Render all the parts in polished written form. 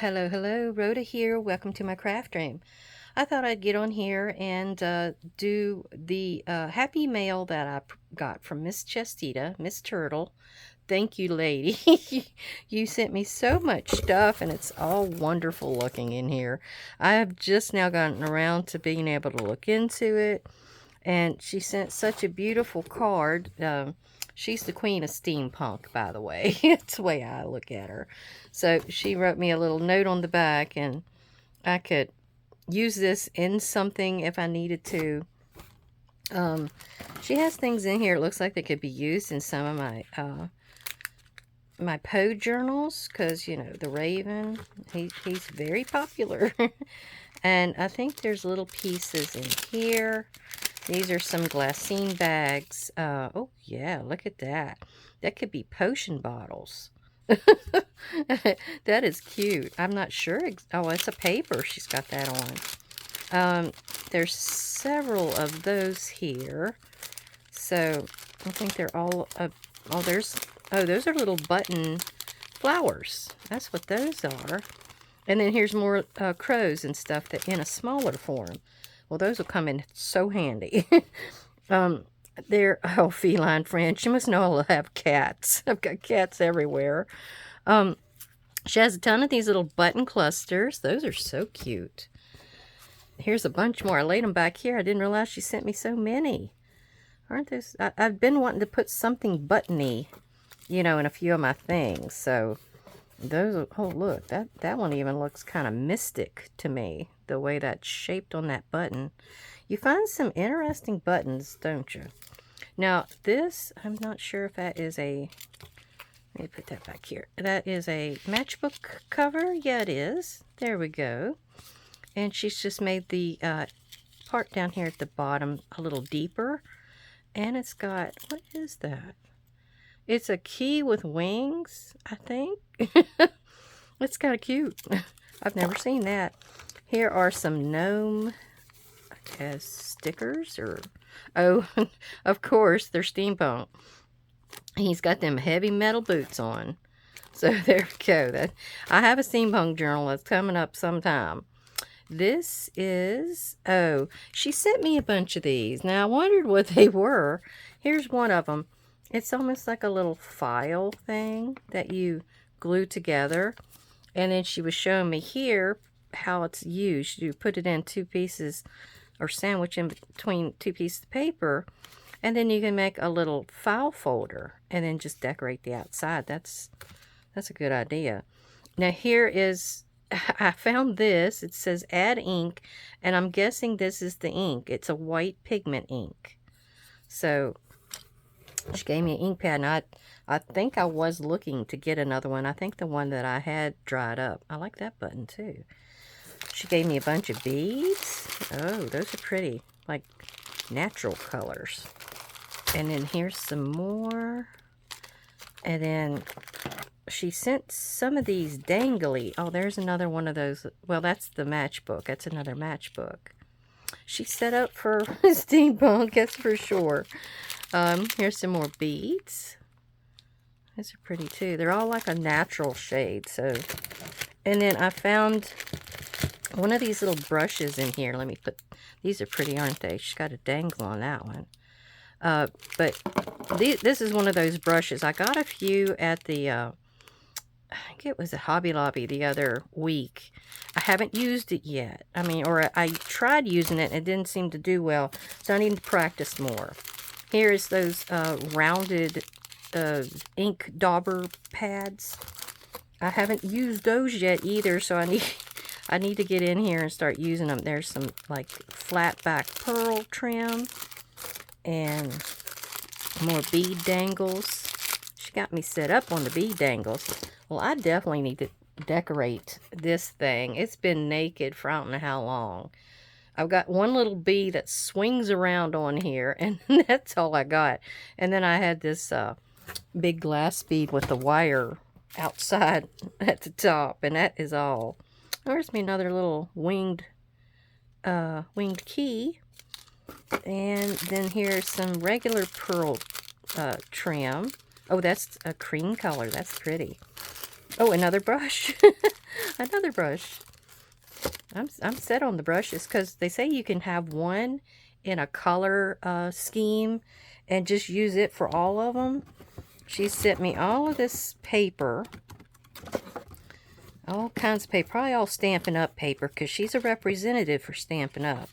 Hello, hello, Rhoda here. Welcome to my craft room. I thought I'd get on here and do the happy mail that got from Miss Chestieta, Miss Turtle. Thank you, lady. You sent me so much stuff, and it's all wonderful looking in here. I have just now gotten around to being able to look into it, and she sent such a beautiful card. She's the queen of steampunk, by the way. It's the way I look at her. So she wrote me a little note on the back, and I could use this in something if I needed to. She has things in here. It looks like they could be used in some of my Poe journals, because you know the Raven. He's very popular, and I think there's little pieces in here. These are some glassine bags. Oh, yeah, look at that. That could be potion bottles. That is cute. I'm not sure. Oh, it's a paper. She's got that on. There's several of those here. So I think they're all... oh, those are little button flowers. That's what those are. And then here's more crows and stuff that in a smaller form. Well, those will come in so handy. They're, oh, feline friend. She must know I'll have cats. I've got cats everywhere. She has a ton of these little button clusters. Those are so cute. Here's a bunch more. I laid them back here. I didn't realize she sent me so many. Aren't those... I've been wanting to put something buttony, you know, in a few of my things. So those... oh, look. That one even looks kind of mystic to me. The way that's shaped on that button. You find some interesting buttons, don't you? Now, this... I'm not sure if that is a... let me put that back here. That is a matchbook cover. Yeah, it is. There we go. And she's just made the part down here at the bottom a little deeper. And it's got, what is that? It's a key with wings, I think. It's kind of cute. I've never seen that. Here are some gnome, I guess, stickers. Or oh, of course, they're steampunk. He's got them heavy metal boots on. So there we go. I have a steampunk journal that's coming up sometime. This is, oh, she sent me a bunch of these. Now, I wondered what they were. Here's one of them. It's almost like a little file thing that you glue together. And then she was showing me here how it's used. You put it in two pieces or sandwich in between two pieces of paper. And then you can make a little file folder and then just decorate the outside. That's a good idea. Now, here is... I found this. It says add ink, and I'm guessing this is the ink. It's a white pigment ink. So she gave me an ink pad, and I think I was looking to get another one. I think the one that I had dried up. I like that button too. She gave me a bunch of beads. Oh, those are pretty, like natural colors. And then here's some more. And then she sent some of these dangly. Oh, there's another one of those. Well, that's the matchbook. That's another matchbook. She's set up for steampunk, that's for sure. Here's some more beads. These are pretty too. They're all like a natural shade. So, and then I found one of these little brushes in here. Let me put. These are pretty, aren't they? She's got a dangle on that one. But this is one of those brushes. I got a few at the. I think it was a Hobby Lobby the other week. I haven't used it yet. I mean, or I tried using it and it didn't seem to do well. So I need to practice more. Here is those rounded ink dauber pads. I haven't used those yet either. So I need to get in here and start using them. There's some like flat back pearl trim. And more bead dangles. She got me set up on the bead dangles. Well, I definitely need to decorate this thing. It's been naked for I don't know how long. I've got one little bead that swings around on here, and that's all I got. And then I had this big glass bead with the wire outside at the top, and that is all. There's me another little winged key. And then here's some regular pearl trim. Oh, that's a cream color. That's pretty. Oh, another brush. Another brush. I'm set on the brushes because they say you can have one in a color scheme and just use it for all of them. She sent me all of this paper. All kinds of paper. Probably all Stampin' Up paper because she's a representative for Stampin' Up.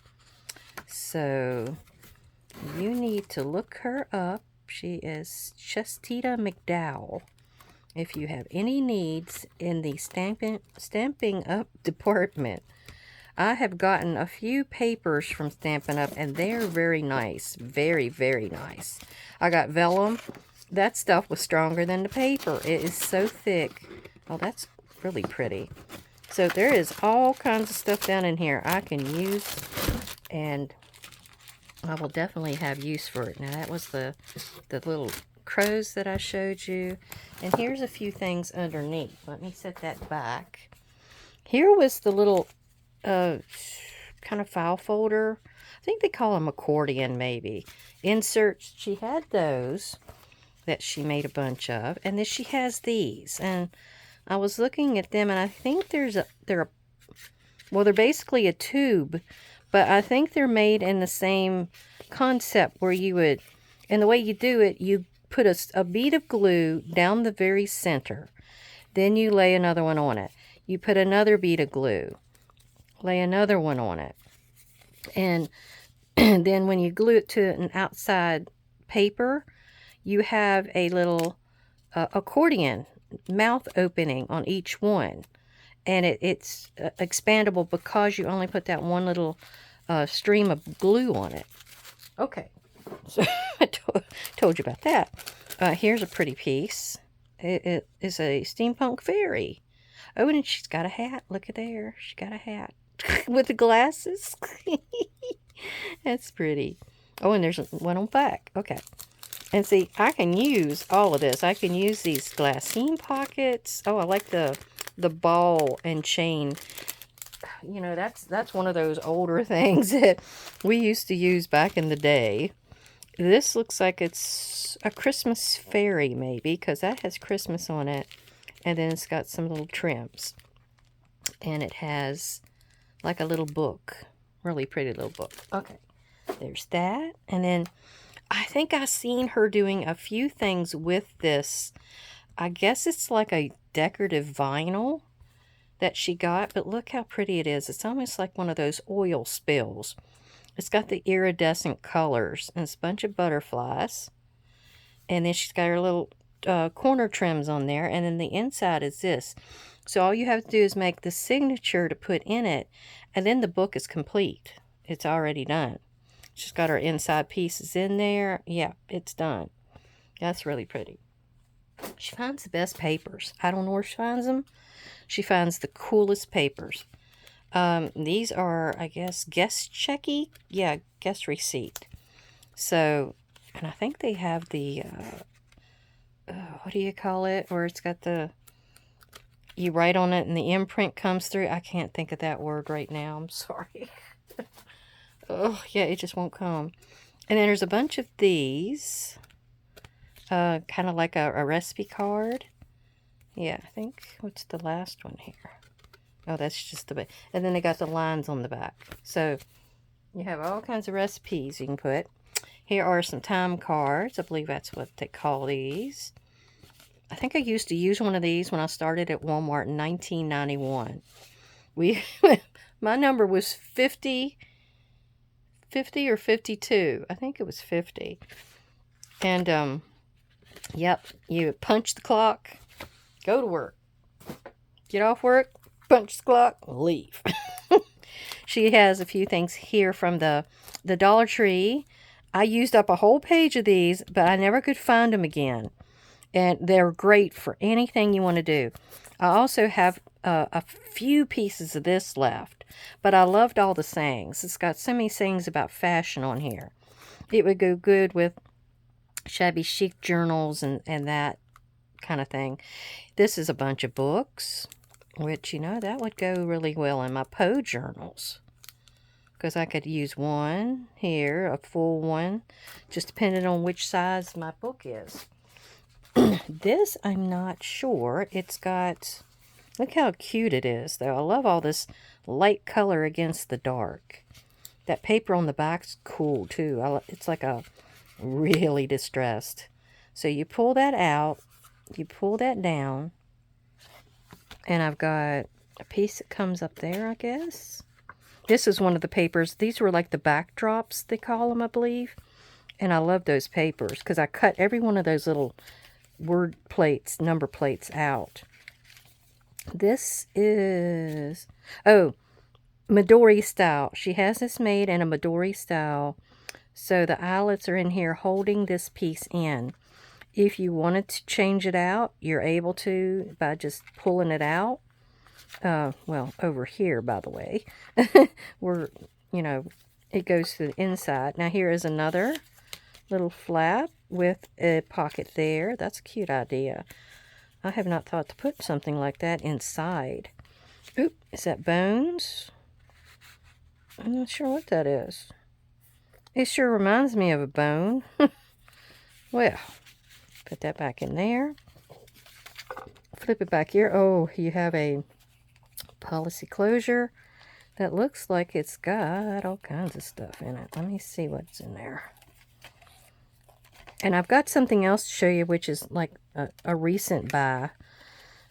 So you need to look her up. She is Chestieta McDowell. If you have any needs in the Stamping Up department, I have gotten a few papers from Stampin' Up, and they're very nice. Very, very nice. I got vellum. That stuff was stronger than the paper. It is so thick. Oh, that's really pretty. So there is all kinds of stuff down in here I can use, and I will definitely have use for it. Now, that was the little crows that I showed you. And here's a few things underneath. Let me set that back. Here was the little kind of file folder. I think they call them accordion, maybe. Inserts. She had those that she made a bunch of. And then she has these. And I was looking at them, and I think they're basically a tube. But I think they're made in the same concept where you would, and the way you do it, you put a bead of glue down the very center. Then you lay another one on it. You put another bead of glue. Lay another one on it. And then when you glue it to an outside paper, you have a little accordion mouth opening on each one. And it's expandable because you only put that one little stream of glue on it. Okay, so I told you about that. Here's a pretty piece. It is a steampunk fairy. Oh, and she's got a hat. Look at there. She's got a hat with the glasses. That's pretty. Oh, and there's one on back. Okay. And see, I can use all of this. I can use these glassine pockets. Oh, I like the ball and chain. You know, that's one of those older things that we used to use back in the day. This looks like it's a Christmas fairy, maybe, because that has Christmas on it. And then it's got some little trims. And it has like a little book. Really pretty little book. Okay, there's that. And then I think I've seen her doing a few things with this. I guess it's like a decorative vinyl that she got, but look how pretty it is. It's almost like one of those oil spills. It's got the iridescent colors, and it's a bunch of butterflies. And then she's got her little corner trims on there, and then the inside is this. So all you have to do is make the signature to put in it, and then the book is complete. It's already done. She's got her inside pieces in there. Yeah, it's done. That's really pretty. She finds the best papers. I don't know where she finds them. She finds the coolest papers. These are, I guess, guest checky? Yeah, guest receipt. So, and I think they have the, what do you call it? Where it's got the, you write on it and the imprint comes through. I can't think of that word right now. I'm sorry. Oh, yeah, it just won't come. And then there's a bunch of these. Kind of like a recipe card. Yeah, I think, what's the last one here? Oh, that's just the back. And then they got the lines on the back. So, you have all kinds of recipes you can put. Here are some time cards. I believe that's what they call these. I think I used to use one of these when I started at Walmart in 1991. My number was 50 or 52. I think it was 50. And, yep, you punch the clock, go to work. Get off work, punch the clock, leave. She has a few things here from the Dollar Tree. I used up a whole page of these, but I never could find them again. And they're great for anything you want to do. I also have a few pieces of this left, but I loved all the sayings. It's got so many sayings about fashion on here. It would go good with shabby chic journals and that kind of thing. This is a bunch of books, which, you know, that would go really well in my Poe journals. Because I could use one here, a full one, just depending on which size my book is. This, I'm not sure. It's got, look how cute it is, though. I love all this light color against the dark. That paper on the back's cool, too. It's like a really distressed. So you pull that out, you pull that down, and I've got a piece that comes up there, I guess. This is one of the papers. These were like the backdrops, they call them, I believe. And I love those papers because I cut every one of those little word plates, number plates out. This is, oh, Midori style. She has this made in a Midori style. So the eyelets are in here holding this piece in. If you wanted to change it out, you're able to by just pulling it out. Well, over here, by the way, where, you know, it goes to the inside. Now here is another little flap with a pocket there. That's a cute idea. I have not thought to put something like that inside. Oop, is that bones? I'm not sure what that is. It sure reminds me of a bone. Well, put that back in there. Flip it back here. Oh, you have a policy closure that looks like it's got all kinds of stuff in it. Let me see what's in there. And I've got something else to show you, which is like a recent buy.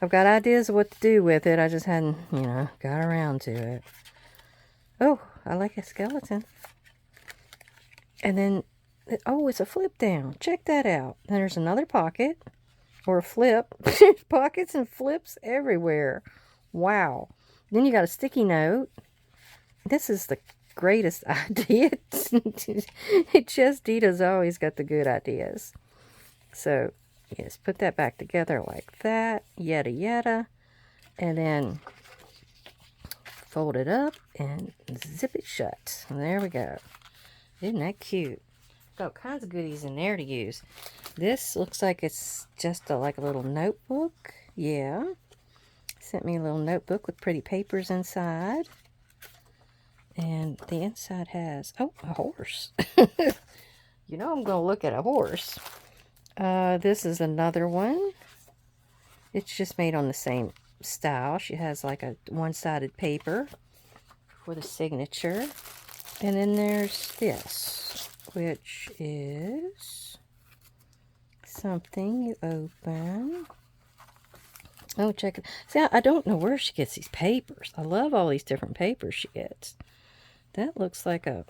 I've got ideas of what to do with it. I just hadn't, you know, got around to it. Oh, I like a skeleton. And then, oh, it's a flip down. Check that out. And there's another pocket, or a flip. Pockets and flips everywhere. Wow. Then you got a sticky note. This is the greatest idea. Chestieta's always got the good ideas. So, yes, put that back together like that. Yada, yada. And then fold it up and zip it shut. And there we go. Isn't that cute? Got all kinds of goodies in there to use. This looks like it's just like a little notebook. Yeah. Sent me a little notebook with pretty papers inside. And the inside has, oh, a horse. You know I'm going to look at a horse. This is another one. It's just made on the same style. She has like a one-sided paper for the signature. And then there's this, which is something you open. Oh, check it. See, I don't know where she gets these papers. I love all these different papers she gets. That looks like a,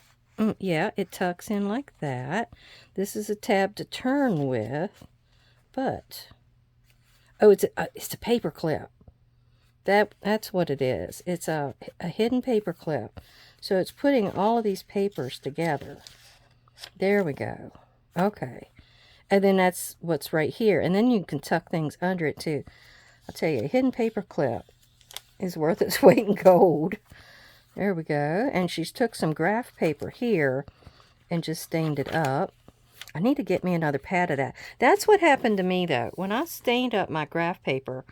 yeah, it tucks in like that. This is a tab to turn with, but, oh, it's a paper clip. That's what it is. It's a hidden paper clip. So it's putting all of these papers together. There we go. Okay. And then that's what's right here. And then you can tuck things under it too. I'll tell you, a hidden paper clip is worth its weight in gold. There we go. And she's took some graph paper here and just stained it up. I need to get me another pad of that. That's what happened to me, though. When I stained up my graph paper,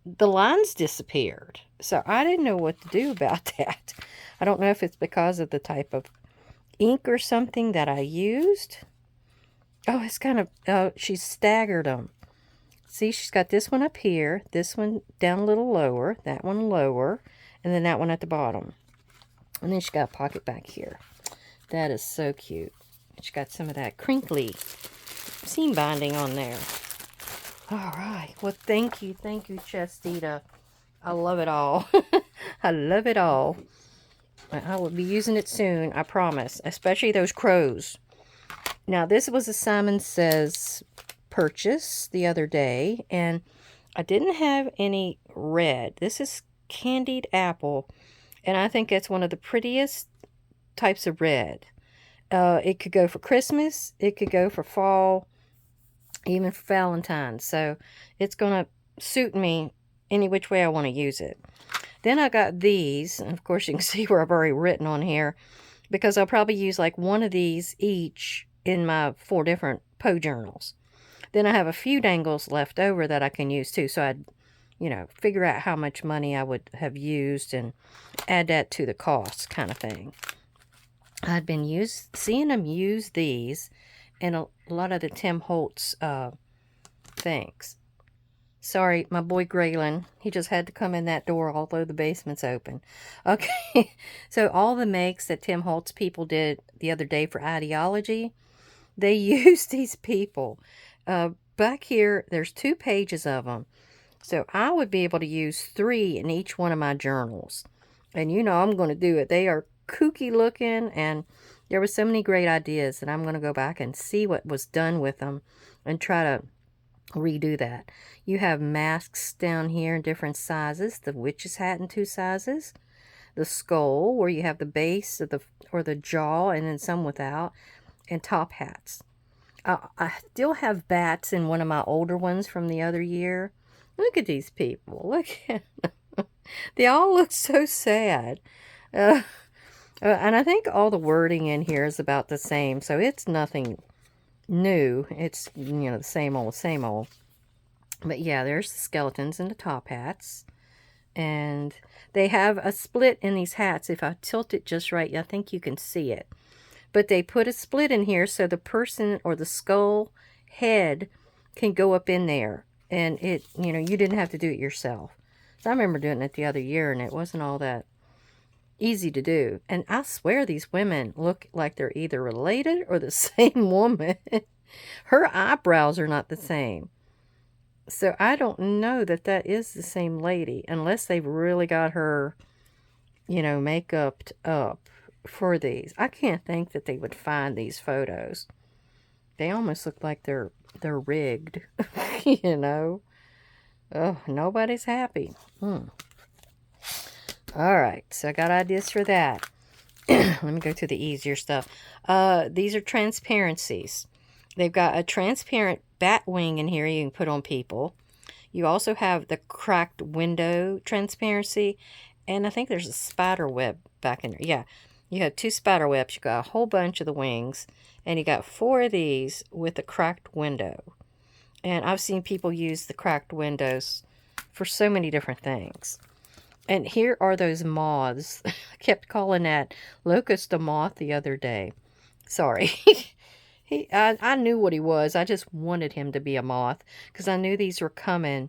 the lines disappeared. So I didn't know what to do about that. I don't know if it's because of the type of ink or something that I used. Oh, it's kind of, she's staggered them. See, she's got this one up here, this one down a little lower, that one lower, and then that one at the bottom. And then she's got a pocket back here. That is so cute. She's got some of that crinkly seam binding on there. All right. Well, thank you, Chestieta. I love it all. I love it all. I will be using it soon, I promise. Especially those crows. Now, this was a Simon Says purchase the other day, and I didn't have any red. This is candied apple, and I think it's one of the prettiest types of red. It could go for Christmas, it could go for fall, even for Valentine's. So it's going to suit me any which way I want to use it. Then I got these, and of course you can see where I've already written on here, because I'll probably use like one of these each in my 4 different Poe journals. Then I have a few dangles left over that I can use too. So I'd, you know, figure out how much money I would have used and add that to the cost kind of thing. I'd been seeing them use these in a lot of the Tim Holtz Thanks. Sorry, my boy Graylin. He just had to come in that door, although the basement's open. Okay, so all the makes that Tim Holtz people did the other day for ideology, they used these people. Back here, there's 2 pages of them. So I would be able to use 3 in each one of my journals. And you know I'm going to do it. They are kooky looking, and there were so many great ideas that I'm going to go back and see what was done with them and try to redo that. You have masks down here in different sizes. The witch's hat in 2 sizes. The skull, where you have the base of the jaw, and then some without, and top hats. I still have bats in one of my older ones from the other year. Look at these people. Look at them. They all look so sad. And I think all the wording in here is about the same, so it's nothing new. It's, you know, the same old, same old. But yeah, there's the skeletons and the top hats. And they have a split in these hats. If I tilt it just right, I think you can see it. But they put a split in here so the person or the skull head can go up in there. And it, you know, you didn't have to do it yourself. So I remember doing it the other year, and it wasn't all that easy to do. And I swear these women look like they're either related or the same woman. Her eyebrows are not the same. So I don't know that that is the same lady, unless they've really got her, you know, makeuped up for these. I can't think that they would find these photos. They almost look like they're rigged, you know. Oh, nobody's happy. All right, so I got ideas for that. Let me go to the easier stuff. These are transparencies. They've got a transparent bat wing in here you can put on people. You also have the cracked window transparency, and I think there's a spider web back in there. Yeah, you have 2 spider webs. You got a whole bunch of the wings, and you got 4 of these with a cracked window. And I've seen people use the cracked windows for so many different things. And here are those moths. I kept calling that locust a moth the other day. Sorry. I knew what he was. I just wanted him to be a moth because I knew these were coming.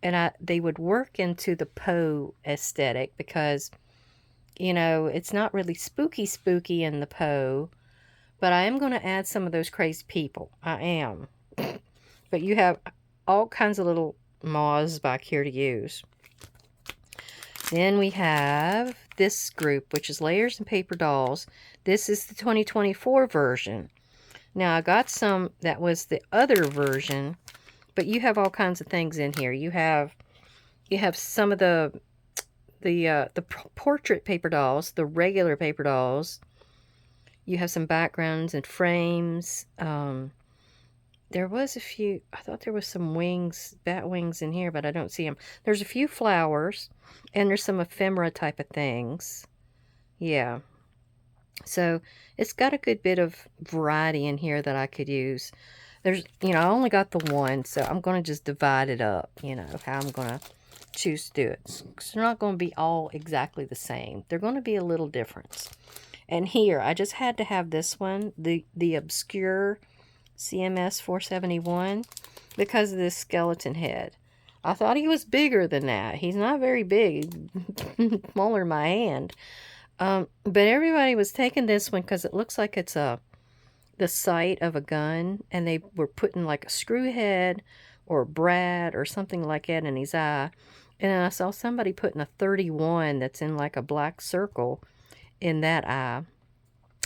And they would work into the Poe aesthetic because, you know, it's not really spooky in the Poe. But I am going to add some of those crazy people. I am. But you have all kinds of little moths back here to use. Then we have this group, which is Layers and Paper Dolls. This is the 2024 version. Now, I got some that was the other version, but you have all kinds of things in here. You have some of the portrait paper dolls, the regular paper dolls. You have some backgrounds and frames. There was a few, I thought there was some wings, bat wings in here, but I don't see them. There's a few flowers, and there's some ephemera type of things. Yeah. So it's got a good bit of variety in here that I could use. There's, you know, I only got the one, so I'm going to just divide it up, you know, how I'm going to choose to do it. So they're not going to be all exactly the same. They're going to be a little different. And here, I just had to have this one, the obscure CMS 471, because of this skeleton head. I thought he was bigger than that. He's not very big, smaller than my hand. But everybody was taking this one because it looks like it's the sight of a gun, and they were putting like a screw head or Brad or something like that in his eye. And then I saw somebody putting a 31 that's in like a black circle in that eye.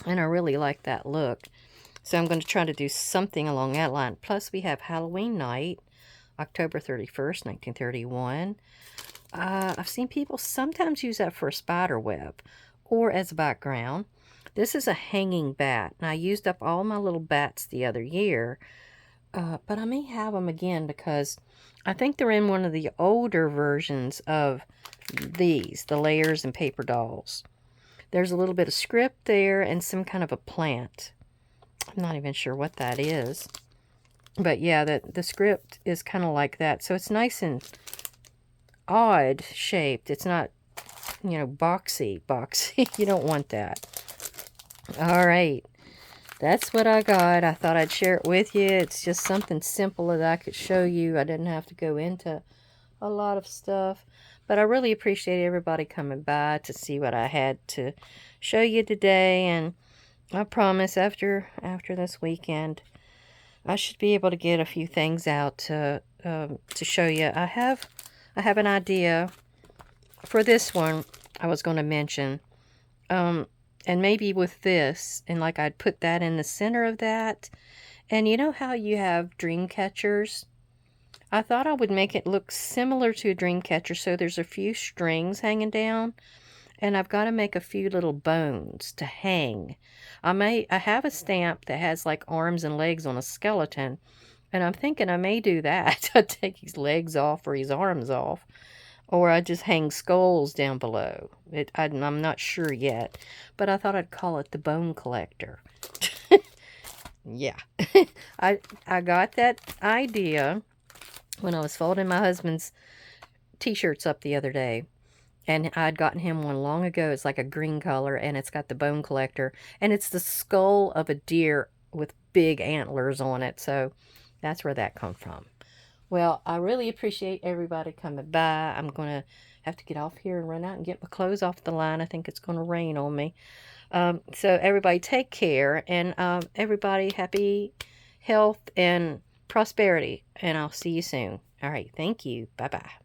And I really like that look. So I'm going to try to do something along that line. Plus, we have Halloween night, October 31st, 1931. I've seen people sometimes use that for a spider web or as a background. This is a hanging bat. And I used up all my little bats the other year. But I may have them again because I think they're in one of the older versions of these, the Layers and Paper Dolls. There's a little bit of script there and some kind of a plant. I'm not even sure what that is. But yeah, the script is kind of like that. So it's nice and odd shaped. It's not, you know, boxy. You don't want that. All right. that's what I got. I thought I'd share it with you. It's just something simple that I could show you. I didn't have to go into a lot of stuff. But I really appreciate everybody coming by to see what I had to show you today. And I promise after this weekend, I should be able to get a few things out to show you. I have an idea for this one I was going to mention. And maybe with this, and like I'd put that in the center of that. And you know how you have dream catchers? I thought I would make it look similar to a dream catcher. So there's a few strings hanging down. And I've got to make a few little bones to hang. I have a stamp that has like arms and legs on a skeleton. And I'm thinking I may do that. I take his legs off or his arms off. Or I just hang skulls down below. I'm not sure yet. But I thought I'd call it the bone collector. Yeah. I got that idea when I was folding my husband's t-shirts up the other day. And I'd gotten him one long ago. It's like a green color, and it's got the bone collector. And it's the skull of a deer with big antlers on it. So that's where that comes from. Well, I really appreciate everybody coming by. I'm going to have to get off here and run out and get my clothes off the line. I think it's going to rain on me. So everybody take care. And everybody happy health and prosperity. And I'll see you soon. All right. Thank you. Bye-bye.